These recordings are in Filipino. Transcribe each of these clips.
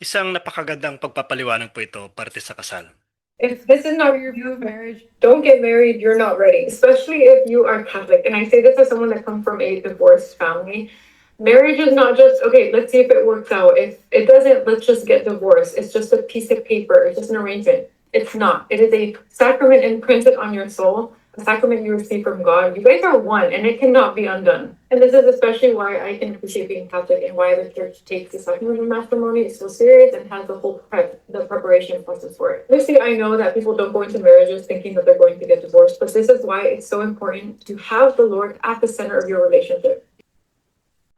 Isang napakagandang pagpapaliwanag po ito parte sa kasal. If this is not your view of marriage, don't get married. You're not ready, especially if you are Catholic. And I say this as someone that comes from a divorced family. Marriage is not just, okay, let's see if it works out. If it doesn't, let's just get divorced. It's just a piece of paper, it's just an arrangement. It's not. It is a sacrament imprinted on your soul, a sacrament you receive from God. You guys are one, and it cannot be undone. And this is especially why I can appreciate being Catholic and why the church takes the sacrament of matrimony so serious and has the whole the preparation process for it. Obviously, I know that people don't go into marriages thinking that they're going to get divorced, but this is why it's so important to have the Lord at the center of your relationship.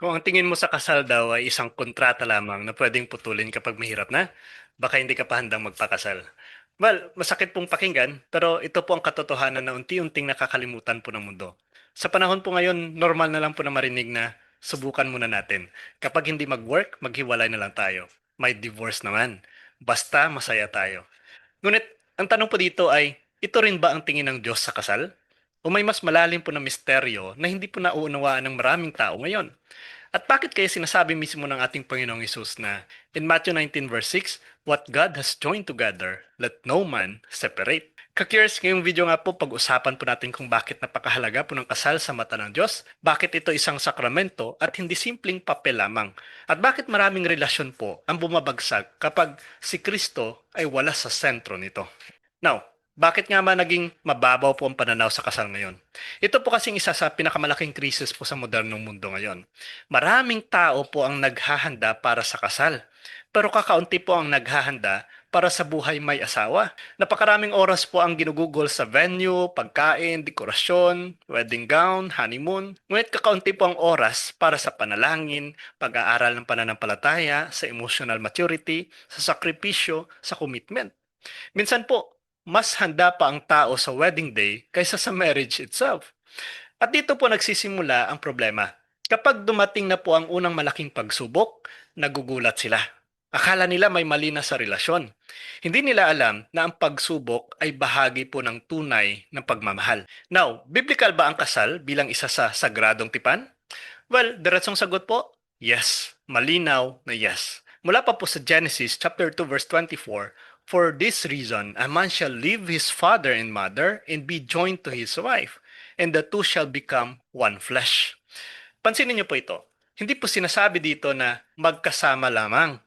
Kung ang tingin mo sa kasal daw ay isang kontrata lamang na pwedeng putulin kapag mahirap na, baka hindi ka pa handang magpakasal. Well, masakit pong pakinggan, pero ito po ang katotohanan na unti-unting nakakalimutan po ng mundo. Sa panahon po ngayon, normal na lang po na marinig na subukan muna natin. Kapag hindi mag-work, maghiwalay na lang tayo. May divorce naman. Basta masaya tayo. Ngunit, ang tanong po dito ay, ito rin ba ang tingin ng Diyos sa kasal? O may mas malalim po na misteryo na hindi po nauunawaan ng maraming tao ngayon? At bakit kaya sinasabi mismo ng ating Panginoong Isus na in Matthew 19 verse 6, what God has joined together, let no man separate. Ka-curious, ngayong video nga po, pag-usapan po natin kung bakit napakahalaga po ng kasal sa mata ng Diyos, bakit ito isang sakramento at hindi simpleng papel lamang, at bakit maraming relasyon po ang bumabagsak kapag si Kristo ay wala sa sentro nito. Now, bakit nga ba naging mababaw po ang pananaw sa kasal ngayon? Ito po kasing isa sa pinakamalaking krisis po sa modernong mundo ngayon. Maraming tao po ang naghahanda para sa kasal, pero kakaunti po ang naghahanda para sa buhay may asawa. Napakaraming oras po ang ginugugol sa venue, pagkain, dekorasyon, wedding gown, honeymoon. Ngunit kakaunti po ang oras para sa panalangin, pag-aaral ng pananampalataya, sa emotional maturity, sa sakripisyo, sa commitment. Minsan po, mas handa pa ang tao sa wedding day kaysa sa marriage itself. At dito po nagsisimula ang problema. Kapag dumating na po ang unang malaking pagsubok, nagugulat sila. Akala nila may mali na sa relasyon. Hindi nila alam na ang pagsubok ay bahagi po ng tunay ng pagmamahal. Now, biblical ba ang kasal bilang isa sa sagradong tipan? Well, diretsong sagot po, yes. Malinaw na yes. Mula pa po sa Genesis chapter 2 verse 24, for this reason a man shall leave his father and mother and be joined to his wife, and the two shall become one flesh. Pansinin niyo po ito. Hindi po sinasabi dito na magkasama lamang.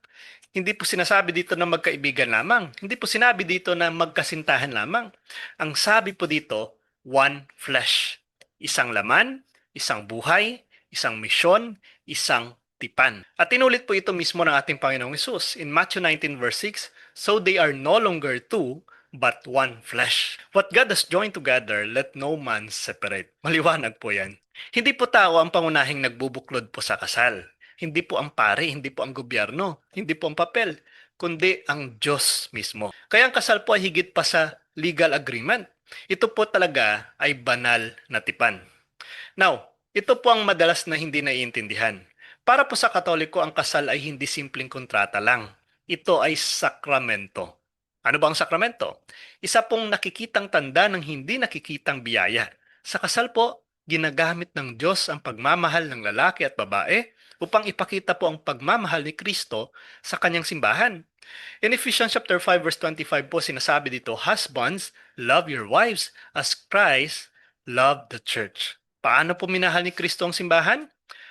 Hindi po sinasabi dito na magkaibigan lamang. Hindi po sinabi dito na magkasintahan lamang. Ang sabi po dito, one flesh. Isang laman, isang buhay, isang misyon, isang tipan. At tinulit po ito mismo ng ating Panginoong Hesus in Matthew 19 verse 6, so they are no longer two, but one flesh. What God has joined together, let no man separate. Maliwanag po yan. Hindi po tao ang pangunahing nagbubuklod po sa kasal. Hindi po ang pare, hindi po ang gobyerno, hindi po ang papel, kundi ang Diyos mismo. Kaya ang kasal po ay higit pa sa legal agreement. Ito po talaga ay banal na tipan. Now, ito po ang madalas na hindi naiintindihan. Para po sa Katoliko, ang kasal ay hindi simpleng kontrata lang. Ito ay sakramento. Ano ba ang sakramento? Isa pong nakikitang tanda ng hindi nakikitang biyaya. Sa kasal po, ginagamit ng Diyos ang pagmamahal ng lalaki at babae upang ipakita po ang pagmamahal ni Kristo sa kanyang simbahan. In Ephesians chapter 5 verse 25 po sinasabi dito, husbands, love your wives as Christ loved the church. Paano po minahal ni Kristo ang simbahan?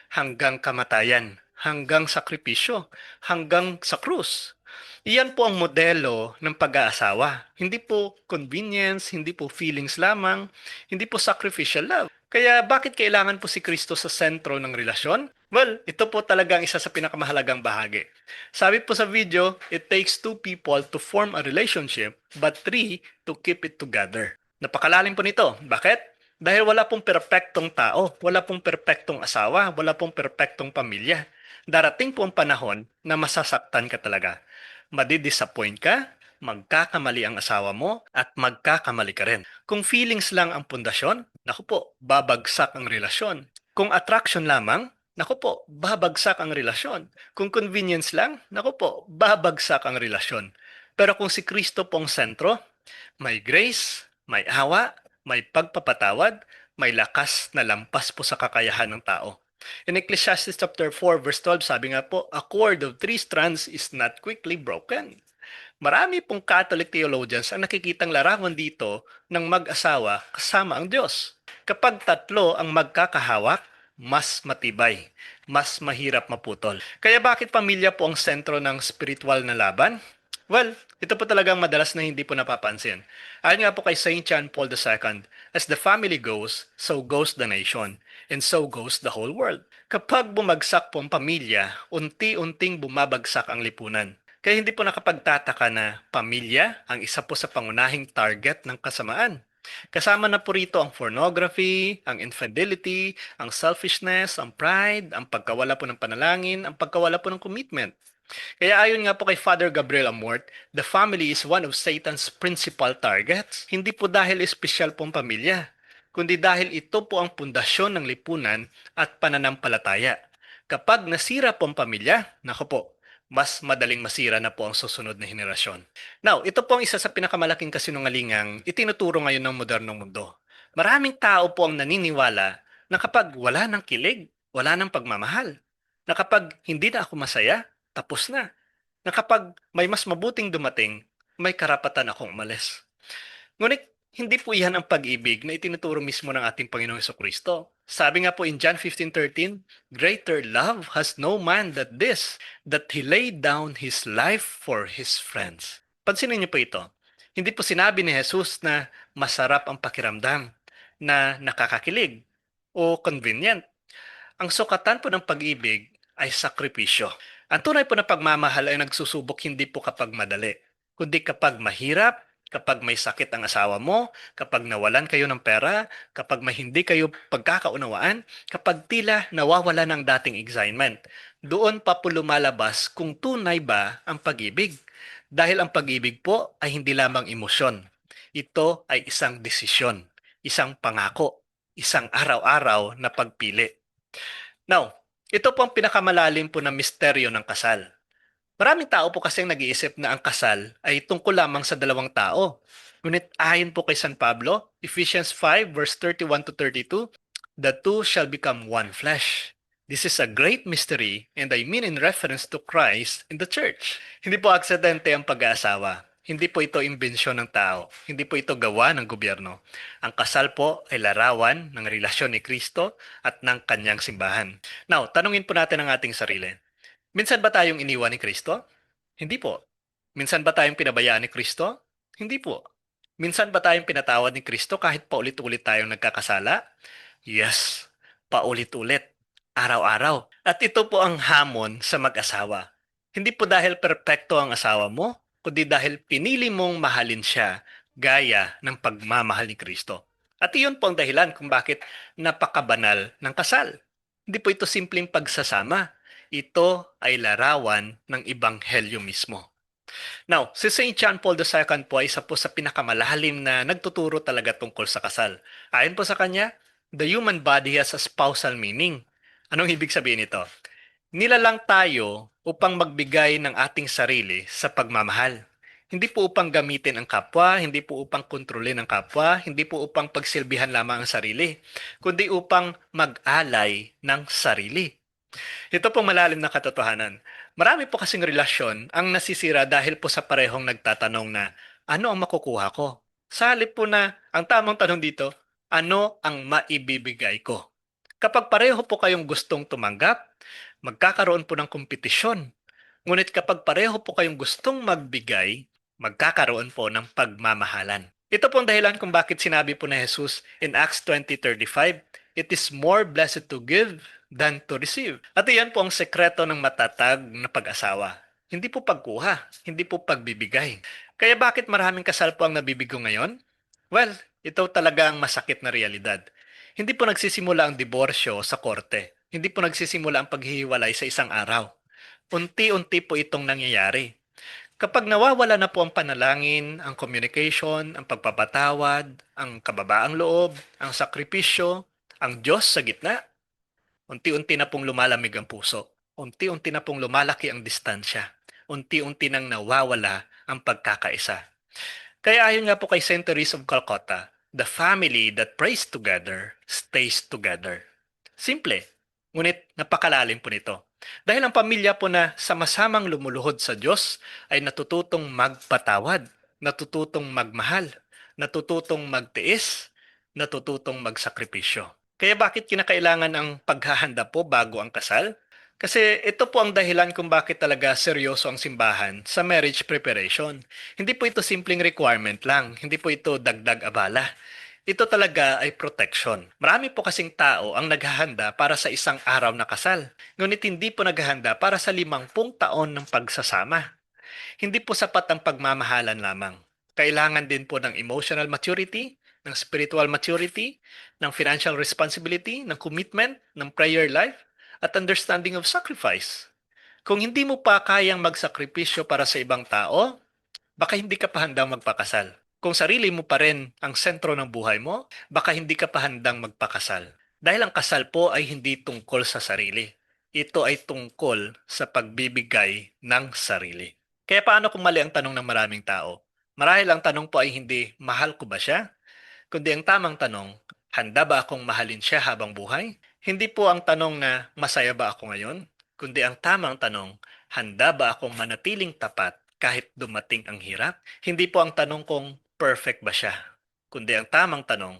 Hanggang kamatayan, hanggang sakripisyo, hanggang sa krus. Iyan po ang modelo ng pag-aasawa. Hindi po convenience, hindi po feelings lamang, hindi po sacrificial love. Kaya bakit kailangan po si Kristo sa sentro ng relasyon? Well, ito po talaga ang isa sa pinakamahalagang bahagi. Sabi po sa video, it takes two people to form a relationship, but three to keep it together. Napakalalim po nito. Bakit? Dahil wala pong perpektong tao, wala pong perpektong asawa, wala pong perpektong pamilya. Darating po ang panahon na masasaktan ka talaga. Madidisappoint ka, magkakamali ang asawa mo, at magkakamali ka rin. Kung feelings lang ang pundasyon, naku po, babagsak ang relasyon. Kung attraction lamang, naku po, babagsak ang relasyon. Kung convenience lang, naku po, babagsak ang relasyon. Pero kung si Kristo pong sentro, may grace, may awa, may pagpapatawad, may lakas na lampas po sa kakayahan ng tao. In Ecclesiastes chapter 4 verse 12, sabi nga po, a cord of three strands is not quickly broken. Marami pong Catholic theologians ang nakikitang larawan dito ng mag-asawa kasama ang Diyos. Kapag tatlo ang magkakahawak, mas matibay, mas mahirap maputol. Kaya bakit pamilya po ang sentro ng spiritual na laban? Well, ito po talagang madalas na hindi po napapansin. Ayon nga po kay Saint John Paul II, as the family goes, so goes the nation, and so goes the whole world. Kapag bumagsak po ang pamilya, unti-unting bumabagsak ang lipunan. Kaya hindi po nakapagtataka na pamilya ang isa po sa pangunahing target ng kasamaan. Kasama na po rito ang pornography, ang infidelity, ang selfishness, ang pride, ang pagkawala po ng panalangin, ang pagkawala po ng commitment. Kaya ayon nga po kay Father Gabriel Amort, the family is one of Satan's principal targets. Hindi po dahil espesyal pong pamilya, kundi dahil ito po ang pundasyon ng lipunan at pananampalataya. Kapag nasira po ang pamilya, nako po, mas madaling masira na po ang susunod na henerasyon. Now, ito po ang isa sa pinakamalaking kasinungalingang itinuturo ngayon ng modernong mundo. Maraming tao po ang naniniwala na kapag wala ng kilig, wala ng pagmamahal. Na kapag hindi na ako masaya, tapos na. Na kapag may mas mabuting dumating, may karapatan akong umalis. Ngunit hindi po iyan ang pag-ibig na itinuturo mismo ng ating Panginoong Kristo. Sabi nga po in John 15:13, greater love has no man than this, that he laid down his life for his friends. Pansinin niyo po ito. Hindi po sinabi ni Jesus na masarap ang pakiramdam, na nakakakilig, o convenient. Ang sukatan po ng pag-ibig ay sakripisyo. Ang tunay po na pagmamahal ay nagsusubok hindi po kapag madali, kundi kapag mahirap, kapag may sakit ang asawa mo, kapag nawalan kayo ng pera, kapag may hindi kayo pagkakaunawaan, kapag tila nawawala ng dating excitement. Doon pa po lumalabas kung tunay ba ang pag-ibig. Dahil ang pag-ibig po ay hindi lamang emosyon. Ito ay isang desisyon, isang pangako, isang araw-araw na pagpili. Now, ito po ang pinakamalalim po na misteryo ng kasal. Maraming tao po kasing nag-iisip na ang kasal ay tungkol lamang sa dalawang tao. Ngunit ayon po kay San Pablo, Ephesians 5 verse 31 to 32, the two shall become one flesh. This is a great mystery and I mean in reference to Christ and the church. Hindi po aksidente ang pag-aasawa. Hindi po ito imbensyon ng tao. Hindi po ito gawa ng gobyerno. Ang kasal po ay larawan ng relasyon ni Kristo at ng kanyang simbahan. Now, tanungin po natin ang ating sarili. Minsan ba tayong iniwan ni Kristo? Hindi po. Minsan ba tayong pinabayaan ni Kristo? Hindi po. Minsan ba tayong pinatawad ni Kristo kahit paulit-ulit tayong nagkakasala? Yes, paulit-ulit, araw-araw. At ito po ang hamon sa mag-asawa. Hindi po dahil perpekto ang asawa mo, kundi dahil pinili mong mahalin siya gaya ng pagmamahal ni Kristo. At iyon po ang dahilan kung bakit napakabanal ng kasal. Hindi po ito simpleng pagsasama. Ito ay larawan ng Ebanghelyo mismo. Now, si St. John Paul II po ay isa po sa pinakamalalim na nagtuturo talaga tungkol sa kasal. Ayon po sa kanya, the human body has a spousal meaning. Anong ibig sabihin nito? Nilalang tayo upang magbigay ng ating sarili sa pagmamahal. Hindi po upang gamitin ang kapwa, hindi po upang kontrolin ang kapwa, hindi po upang pagsilbihan lamang ang sarili, kundi upang mag-alay ng sarili. Ito pong malalim na katotohanan. Marami po kasing relasyon ang nasisira dahil po sa parehong nagtatanong na, ano ang makukuha ko? Sa halip po na, ang tamang tanong dito, ano ang maibibigay ko? Kapag pareho po kayong gustong tumanggap, magkakaroon po ng kompetisyon. Ngunit kapag pareho po kayong gustong magbigay, magkakaroon po ng pagmamahalan. Ito po ang dahilan kung bakit sinabi po ni Jesus in Acts 20:35, it is more blessed to give than to receive. At iyan po ang sekreto ng matatag na pag-asawa. Hindi po pagkuha, hindi po pagbibigay. Kaya bakit maraming kasal po ang nabibigo ngayon? Well, ito talaga ang masakit na realidad. Hindi po nagsisimula ang diborsyo sa korte. Hindi po nagsisimula ang paghihiwalay sa isang araw. Unti-unti po itong nangyayari. Kapag nawawala na po ang panalangin, ang communication, ang pagpapatawad, ang kababaang loob, ang sakripisyo, ang Diyos sa gitna, unti-unti na pong lumalamig ang puso. Unti-unti na pong lumalaki ang distansya. Unti-unti nang nawawala ang pagkakaisa. Kaya ayon nga po kay Saint Teresa of Calcutta, the family that prays together stays together. Simple. Ngunit napakalalim po nito. Dahil ang pamilya po na sama-samang lumuluhod sa Diyos ay natututong magpatawad, natututong magmahal, natututong magtiis, natututong magsakripisyo. Kaya bakit kinakailangan ang paghahanda po bago ang kasal? Kasi ito po ang dahilan kung bakit talaga seryoso ang simbahan sa marriage preparation. Hindi po ito simpleng requirement lang, hindi po ito dagdag abala. Ito talaga ay protection. Marami po kasing tao ang naghahanda para sa isang araw na kasal. Ngunit hindi po naghahanda para sa 50 taon ng pagsasama. Hindi po sapat ang pagmamahalan lamang. Kailangan din po ng emotional maturity, ng spiritual maturity, ng financial responsibility, ng commitment, ng prayer life, at understanding of sacrifice. Kung hindi mo pa kayang magsakripisyo para sa ibang tao, baka hindi ka pa handang magpakasal. Kung sarili mo pa rin ang sentro ng buhay mo, baka hindi ka pa handang magpakasal. Dahil ang kasal po ay hindi tungkol sa sarili. Ito ay tungkol sa pagbibigay ng sarili. Kaya paano kung mali ang tanong ng maraming tao? Marahil ang tanong po ay hindi, mahal ko ba siya? Kundi ang tamang tanong, handa ba akong mahalin siya habang buhay? Hindi po ang tanong na masaya ba ako ngayon? Kundi ang tamang tanong, handa ba akong manatiling tapat kahit dumating ang hirap? Hindi po ang tanong kung perfect ba siya. Kundi ang tamang tanong,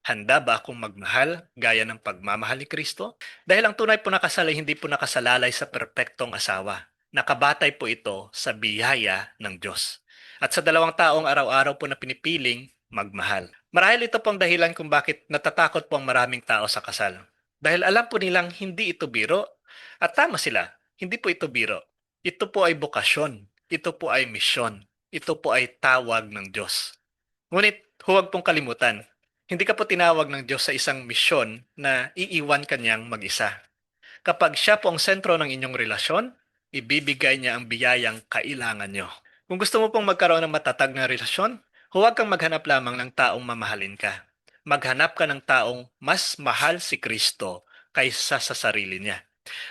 handa ba akong magmahal gaya ng pagmamahal ni Kristo? Dahil ang tunay po na kasal ay hindi po nakasalalay sa perpektong asawa. Nakabatay po ito sa biyaya ng Diyos. At sa dalawang taong araw-araw po na pinipiling magmahal. Marahil ito pong dahilan kung bakit natatakot po ang maraming tao sa kasal. Dahil alam po nilang hindi ito biro. At tama sila, hindi po ito biro. Ito po ay bokasyon. Ito po ay misyon. Ito po ay tawag ng Diyos. Ngunit huwag pong kalimutan, hindi ka po tinawag ng Diyos sa isang misyon na iiwan kanyang mag-isa. Kapag siya po ang sentro ng inyong relasyon, ibibigay niya ang biyayang kailangan nyo. Kung gusto mo pong magkaroon ng matatag na relasyon, huwag kang maghanap lamang ng taong mamahalin ka. Maghanap ka ng taong mas mahal si Kristo kaysa sa sarili niya.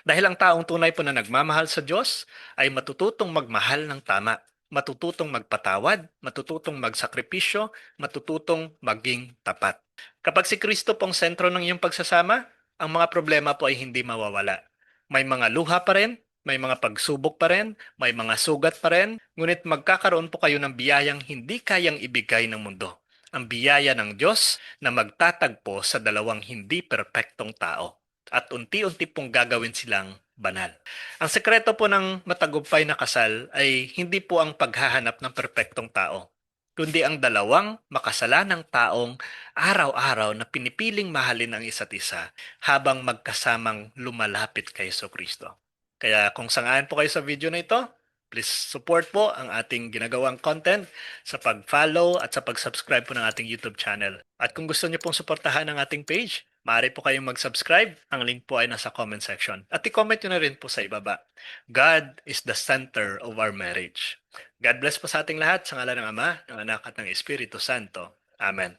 Dahil ang taong tunay po na nagmamahal sa Diyos ay matututong magmahal ng tama, matututong magpatawad, matututong magsakripisyo, matututong maging tapat. Kapag si Kristo pong sentro ng iyong pagsasama, ang mga problema po ay hindi mawawala. May mga luha pa rin, may mga pagsubok pa rin, may mga sugat pa rin, ngunit magkakaroon po kayo ng biyayang hindi kayang ibigay ng mundo. Ang biyaya ng Diyos na magtatagpo sa dalawang hindi perpektong tao at unti-unti pong gagawin silang banal. Ang sekreto po ng matagumpay na kasal ay hindi po ang paghahanap ng perpektong tao, kundi ang dalawang makasalanang taong araw-araw na pinipiling mahalin ang isa't isa habang magkasamang lumalapit kay Kristo. Kaya kung sang-ayon po kayo sa video na ito, please support po ang ating ginagawang content sa pag-follow at sa pag-subscribe po ng ating YouTube channel. At kung gusto niyo pong suportahan ang ating page, maaari po kayong mag-subscribe. Ang link po ay nasa comment section. At i-comment nyo na rin po sa ibaba. God is the center of our marriage. God bless po sa ating lahat sa ngalan ng Ama, ng Anak at ng Espiritu Santo. Amen.